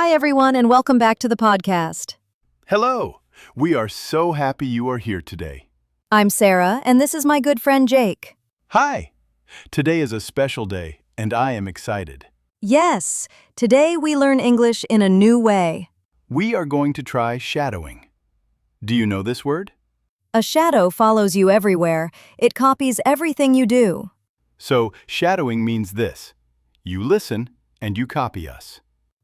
Hi, everyone, and welcome back to the podcast. Hello! We are so happy you are here today. I'm Sarah, and this is my good friend Jake. Hi! Today is a special day, and I am excited. Yes, today we learn English in a new way. We are going to try shadowing. Do you know this word? A shadow follows you everywhere. It copies everything you do. So, shadowing means this. You listen, and you copy us.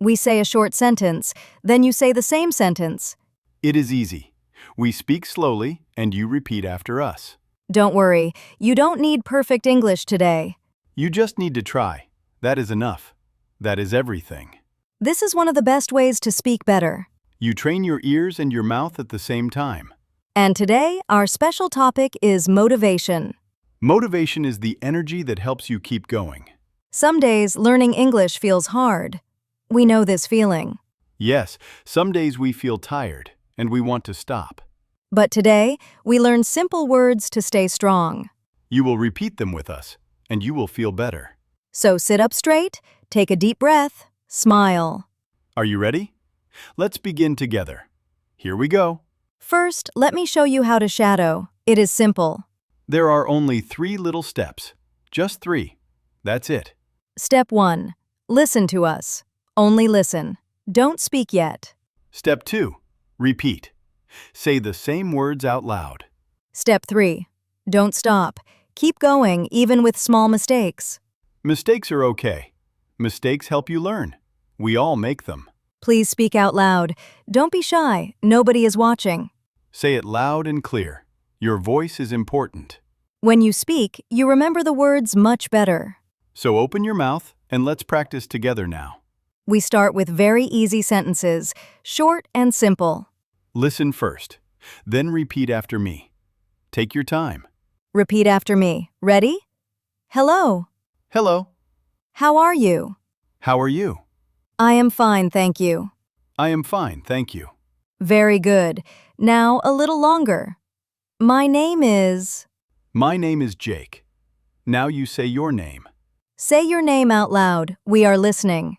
We say a short sentence, then you say the same sentence. It is easy. We speak slowly, and you repeat after us. Don't worry, you don't need perfect English today. You just need to try. That is enough. That is everything. This is one of the best ways to speak better. You train your ears and your mouth at the same time. And today, our special topic is motivation. Motivation is the energy that helps you keep going. Some days, learning English feels hard. We know this feeling. Yes, some days we feel tired, and we want to stop. But today, we learn simple words to stay strong. You will repeat them with us, and you will feel better. So sit up straight, take a deep breath, smile. Are you ready? Let's begin together. Here we go. First, let me show you how to shadow. It is simple. There are only 3 little steps. Just 3. That's it. Step 1. Listen to us. Only listen. Don't speak yet. Step 2. Repeat. Say the same words out loud. Step 3. Don't stop. Keep going, even with small mistakes. Mistakes are okay. Mistakes help you learn. We all make them. Please speak out loud. Don't be shy. Nobody is watching. Say it loud and clear. Your voice is important. When you speak, you remember the words much better. So open your mouth and let's practice together now. We start with very easy sentences, short and simple. Listen first, then repeat after me. Take your time. Repeat after me. Ready? Hello. Hello. How are you? How are you? I am fine, thank you. I am fine, thank you. Very good. Now a little longer. My name is... My name is Jake. Now you say your name. Say your name out loud. We are listening.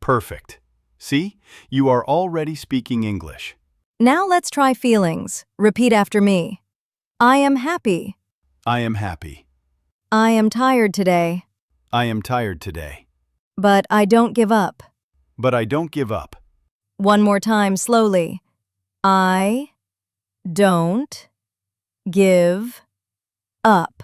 Perfect. See? You are already speaking English. Now let's try feelings. Repeat after me. I am happy. I am happy. I am tired today. I am tired today. But I don't give up. But I don't give up. One more time, slowly. I don't give up.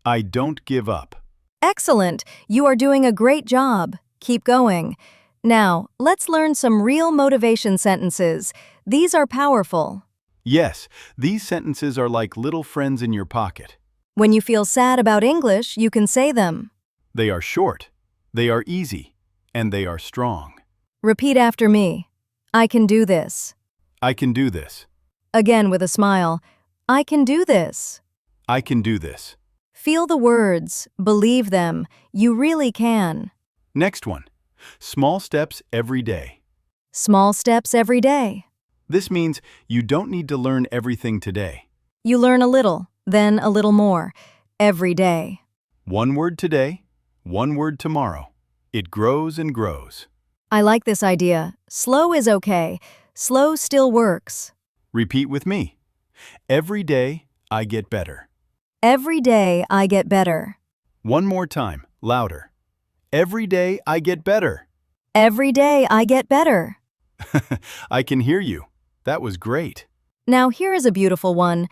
I don't give up. Excellent! You are doing a great job. Keep going. Now, let's learn some real motivation sentences. These are powerful. Yes, these sentences are like little friends in your pocket. When you feel sad about English, you can say them. They are short, they are easy, and they are strong. Repeat after me. I can do this. I can do this. Again with a smile. I can do this. I can do this. Feel the words. Believe them. You really can. Next one. Small steps every day. Small steps every day. This means you don't need to learn everything today. You learn a little, then a little more, every day. 1 word today, 1 word tomorrow. It grows and grows. I like this idea. Slow is okay. Slow still works. Repeat with me. Every day, I get better. Every day I get better. 1 more time, louder. Every day, I get better. Every day I get better. I can hear you. That was great. Now here is a beautiful one.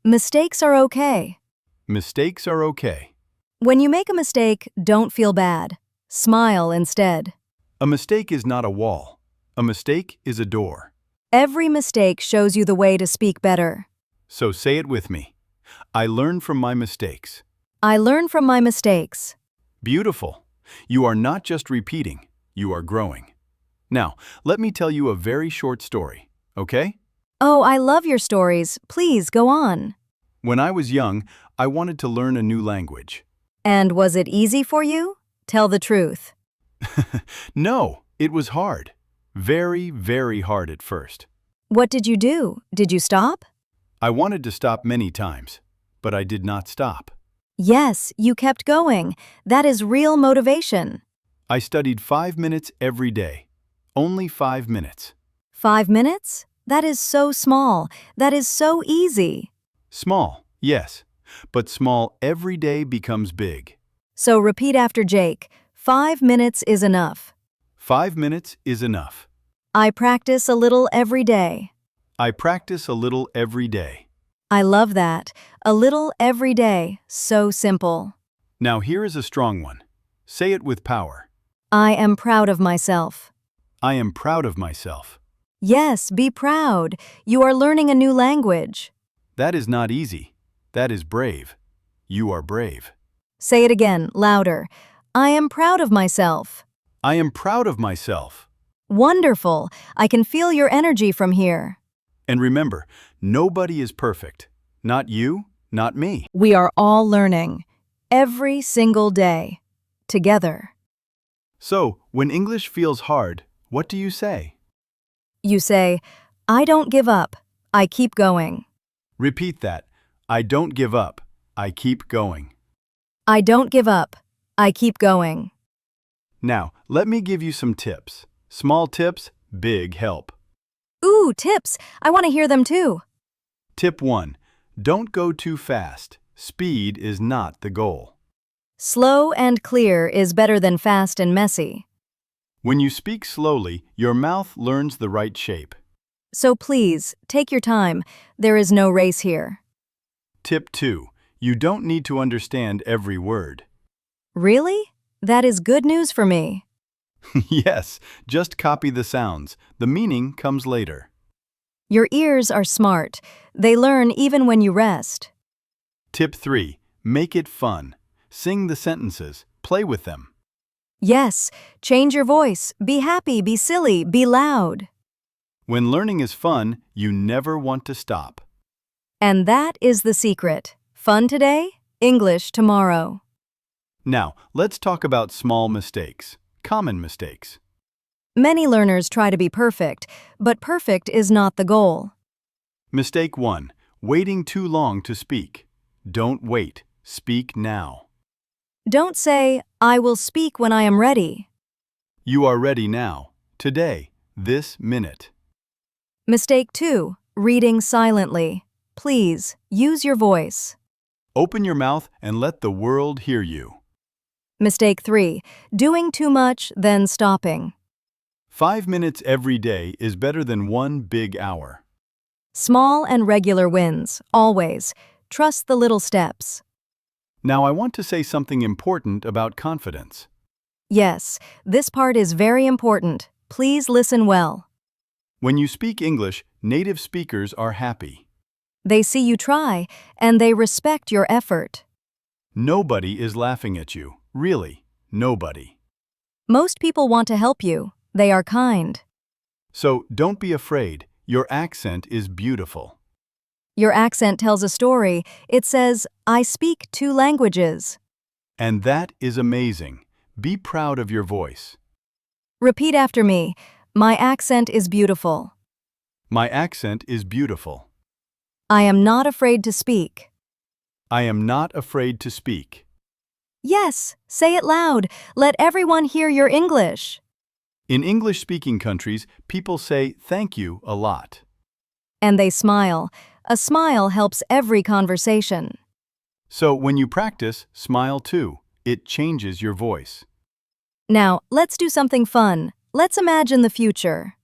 Mistakes are okay. Mistakes are okay. When you make a mistake, don't feel bad. Smile instead. A mistake is not a wall. A mistake is a door. Every mistake shows you the way to speak better. So say it with me. I learn from my mistakes. I learn from my mistakes. Beautiful. You are not just repeating, you are growing. Now, let me tell you a very short story, okay? Oh, I love your stories. Please go on. When I was young, I wanted to learn a new language. And was it easy for you? Tell the truth. No, it was hard. Very, very hard at first. What did you do? Did you stop? I wanted to stop many times, but I did not stop. Yes, you kept going. That is real motivation. I studied 5 minutes every day. Only 5 minutes. 5 minutes? That is so small. That is so easy. Small, yes, but small every day becomes big. So repeat after Jake. 5 minutes is enough. 5 minutes is enough. I practice a little every day. I practice a little every day. I love that. A little every day. So simple. Now here is a strong one. Say it with power. I am proud of myself. I am proud of myself. Yes, be proud. You are learning a new language. That is not easy. That is brave. You are brave. Say it again, louder. I am proud of myself. I am proud of myself. Wonderful. I can feel your energy from here. And remember, nobody is perfect. Not you, not me. We are all learning. Every single day. Together. So, when English feels hard, what do you say? You say, I don't give up. I keep going. Repeat that. I don't give up. I keep going. I don't give up. I keep going. Now, let me give you some tips. Small tips, big help. Ooh, tips. I want to hear them too. Tip 1. Don't go too fast. Speed is not the goal. Slow and clear is better than fast and messy. When you speak slowly, your mouth learns the right shape. So please, take your time. There is no race here. Tip 2. You don't need to understand every word. Really? That is good news for me. Yes, just copy the sounds. The meaning comes later. Your ears are smart. They learn even when you rest. Tip 3. Make it fun. Sing the sentences. Play with them. Yes, change your voice. Be happy, be silly, be loud. When learning is fun, you never want to stop. And that is the secret. Fun today, English tomorrow. Now, let's talk about small mistakes. Common mistakes. Many learners try to be perfect, but perfect is not the goal. Mistake 1. Waiting too long to speak. Don't wait. Speak now. Don't say, I will speak when I am ready. You are ready now. Today. This minute. Mistake 2. Reading silently. Please, use your voice. Open your mouth and let the world hear you. Mistake 3. Doing too much, then stopping. 5 minutes every day is better than 1 big hour. Small and regular wins, always. Trust the little steps. Now I want to say something important about confidence. Yes, this part is very important. Please listen well. When you speak English, native speakers are happy. They see you try, and they respect your effort. Nobody is laughing at you. Really, nobody. Most people want to help you. They are kind. So don't be afraid. Your accent is beautiful. Your accent tells a story. It says, I speak 2 languages. And that is amazing. Be proud of your voice. Repeat after me. My accent is beautiful. My accent is beautiful. I am not afraid to speak. I am not afraid to speak. Yes, say it loud. Let everyone hear your English. In English-speaking countries, people say thank you a lot. And they smile. A smile helps every conversation. So when you practice, smile too. It changes your voice. Now, let's do something fun. Let's imagine the future.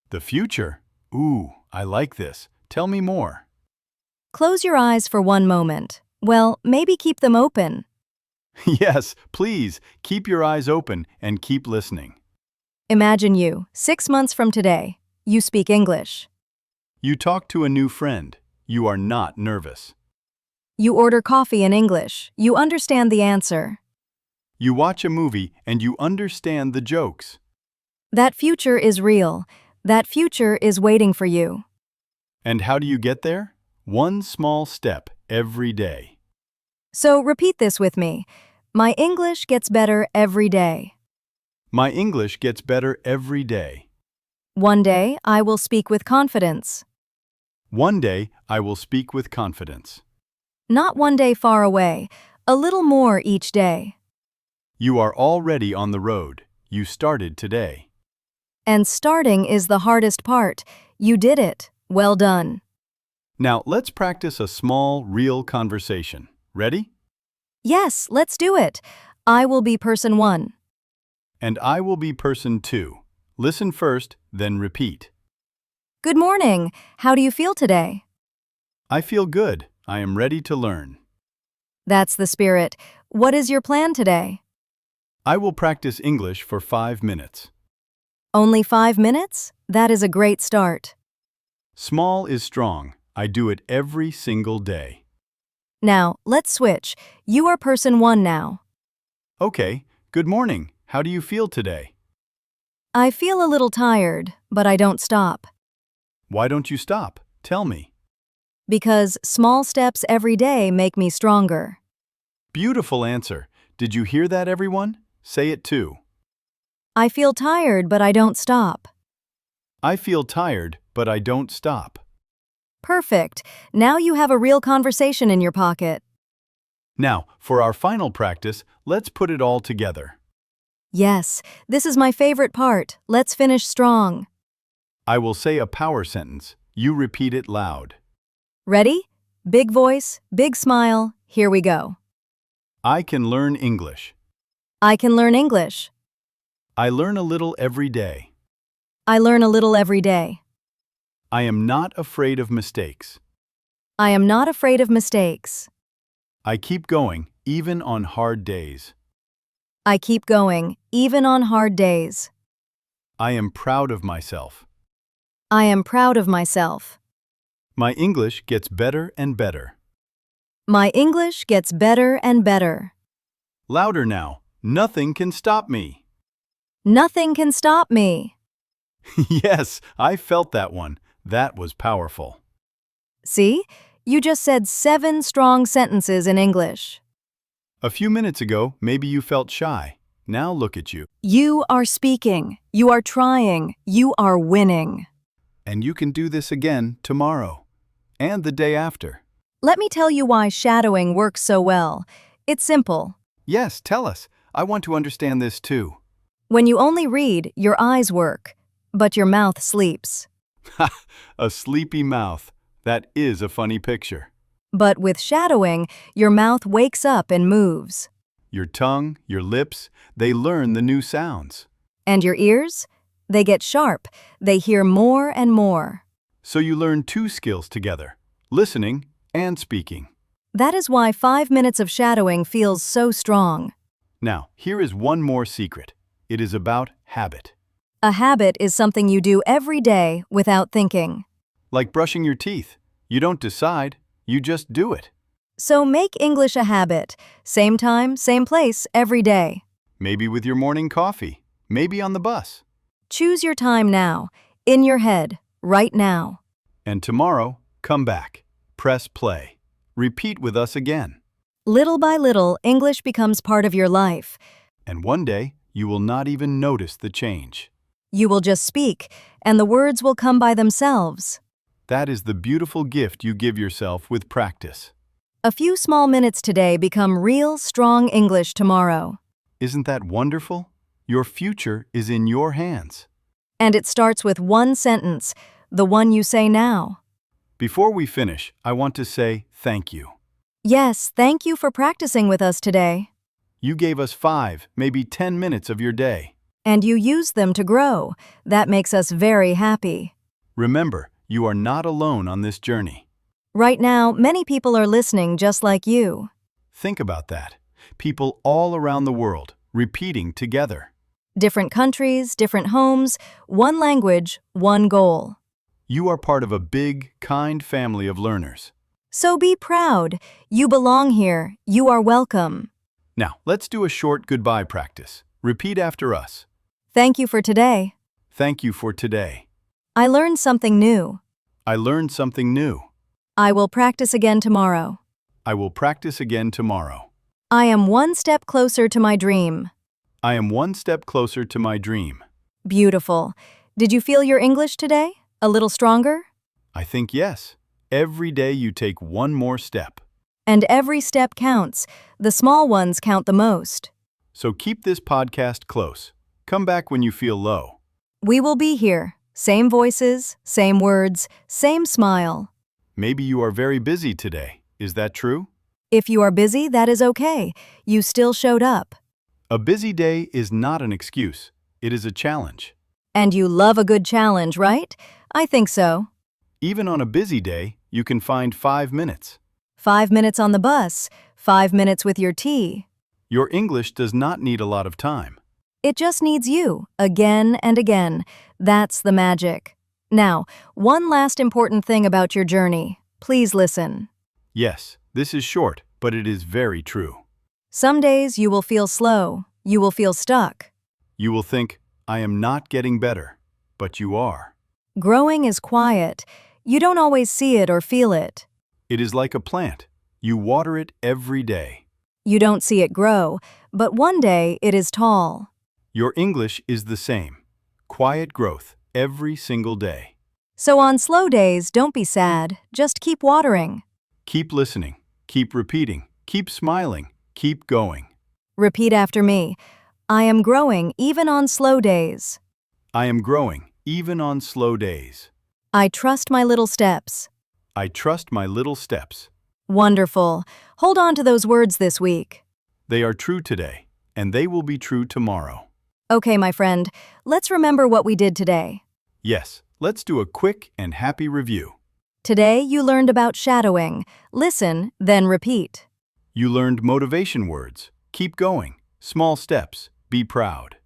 The future? Ooh, I like this. Tell me more. Close your eyes for one moment. Well, maybe keep them open. Yes, please, keep your eyes open and keep listening. Imagine you, 6 months from today. You speak English. You talk to a new friend. You are not nervous. You order coffee in English. You understand the answer. You watch a movie and you understand the jokes. That future is real. That future is waiting for you. And how do you get there? One small step every day. So repeat this with me. My English gets better every day. My English gets better every day. One day, I will speak with confidence. One day, I will speak with confidence. Not one day far away, a little more each day. You are already on the road. You started today. And starting is the hardest part. You did it. Well done. Now, let's practice a small, real conversation. Ready? Yes, let's do it. I will be person 1. And I will be person 2. Listen first, then repeat. Good morning. How do you feel today? I feel good. I am ready to learn. That's the spirit. What is your plan today? I will practice English for 5 minutes. Only 5 minutes? That is a great start. Small is strong. I do it every single day. Now, let's switch. You are person 1 now. Okay, good morning. How do you feel today? I feel a little tired, but I don't stop. Why don't you stop? Tell me. Because small steps every day make me stronger. Beautiful answer. Did you hear that, everyone? Say it too. I feel tired, but I don't stop. I feel tired, but I don't stop. Perfect. Now you have a real conversation in your pocket. Now, for our final practice, let's put it all together. Yes, this is my favorite part. Let's finish strong. I will say a power sentence. You repeat it loud. Ready? Big voice, big smile. Here we go. I can learn English. I can learn English. I learn a little every day. I learn a little every day. I am not afraid of mistakes. I am not afraid of mistakes. I keep going, even on hard days. I keep going, even on hard days. I am proud of myself. I am proud of myself. My English gets better and better. My English gets better and better. Louder now. Nothing can stop me. Nothing can stop me. Yes, I felt that one. That was powerful. See? You just said 7 strong sentences in English. A few minutes ago, maybe you felt shy. Now look at you. You are speaking. You are trying. You are winning. And you can do this again tomorrow. And the day after. Let me tell you why shadowing works so well. It's simple. Yes, tell us. I want to understand this too. When you only read, your eyes work, but your mouth sleeps. Ha! A sleepy mouth. That is a funny picture. But with shadowing, your mouth wakes up and moves. Your tongue, your lips, they learn the new sounds. And your ears? They get sharp. They hear more and more. So you learn 2 skills together, listening and speaking. That is why 5 minutes of shadowing feels so strong. Now, here is one more secret. It is about habit. A habit is something you do every day without thinking. Like brushing your teeth. You don't decide, you just do it. So make English a habit. Same time, same place, every day. Maybe with your morning coffee, maybe on the bus. Choose your time now, in your head, right now. And tomorrow, come back. Press play. Repeat with us again. Little by little, English becomes part of your life. And one day, you will not even notice the change. You will just speak, and the words will come by themselves. That is the beautiful gift you give yourself with practice. A few small minutes today become real, strong English tomorrow. Isn't that wonderful? Your future is in your hands. And it starts with one sentence, the one you say now. Before we finish, I want to say thank you. Yes, thank you for practicing with us today. You gave us 5, maybe 10 minutes of your day. And you used them to grow. That makes us very happy. Remember, you are not alone on this journey. Right now, many people are listening just like you. Think about that. People all around the world, repeating together. Different countries, different homes, one language, one goal. You are part of a big, kind family of learners. So be proud. You belong here. You are welcome. Now, let's do a short goodbye practice. Repeat after us. Thank you for today. Thank you for today. I learned something new. I learned something new. I will practice again tomorrow. I will practice again tomorrow. I am one step closer to my dream. I am one step closer to my dream. Beautiful. Did you feel your English today? A little stronger? I think yes. Every day you take one more step. And every step counts. The small ones count the most. So keep this podcast close. Come back when you feel low. We will be here. Same voices, same words, same smile. Maybe you are very busy today. Is that true? If you are busy, that is okay. You still showed up. A busy day is not an excuse. It is a challenge. And you love a good challenge, right? I think so. Even on a busy day, you can find 5 minutes. 5 minutes on the bus, 5 minutes with your tea. Your English does not need a lot of time. It just needs you, again and again. That's the magic. Now, one last important thing about your journey. Please listen. Yes, this is short, but it is very true. Some days you will feel slow. You will feel stuck. You will think, I am not getting better, but you are. Growing is quiet. You don't always see it or feel it. It is like a plant. You water it every day. You don't see it grow, but one day it is tall. Your English is the same. Quiet growth every single day. So on slow days, don't be sad. Just keep watering. Keep listening, keep repeating, keep smiling, keep going. Repeat after me. I am growing even on slow days. I am growing even on slow days. I trust my little steps. I trust my little steps. Wonderful. Hold on to those words this week. They are true today, and they will be true tomorrow. Okay, my friend, let's remember what we did today. Yes, let's do a quick and happy review. Today, you learned about shadowing. Listen, then repeat. You learned motivation words. Keep going. Small steps. Be proud.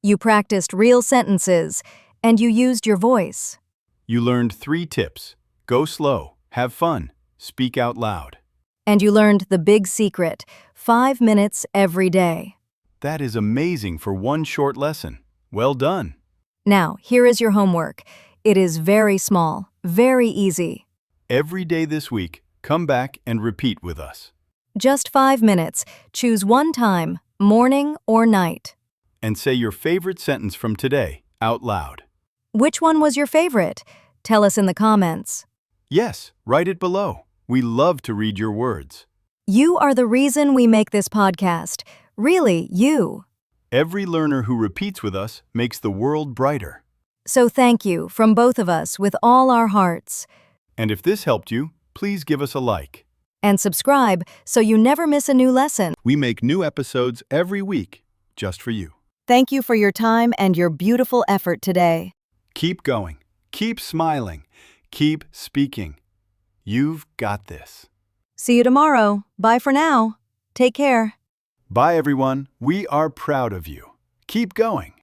You practiced real sentences, and you used your voice. You learned 3 tips. Go slow. Have fun. Speak out loud. And you learned the big secret, 5 minutes every day. That is amazing for one short lesson. Well done. Now, here is your homework. It is very small, very easy. Every day this week, come back and repeat with us. Just 5 minutes. Choose one time, morning or night. And say your favorite sentence from today out loud. Which one was your favorite? Tell us in the comments. Yes, write it below. We love to read your words. You are the reason we make this podcast. Really, you. Every learner who repeats with us makes the world brighter. So thank you from both of us with all our hearts. And if this helped you, please give us a like. And subscribe so you never miss a new lesson. We make new episodes every week, just for you. Thank you for your time and your beautiful effort today. Keep going. Keep smiling. Keep speaking. You've got this. See you tomorrow. Bye for now. Take care. Bye, everyone. We are proud of you. Keep going.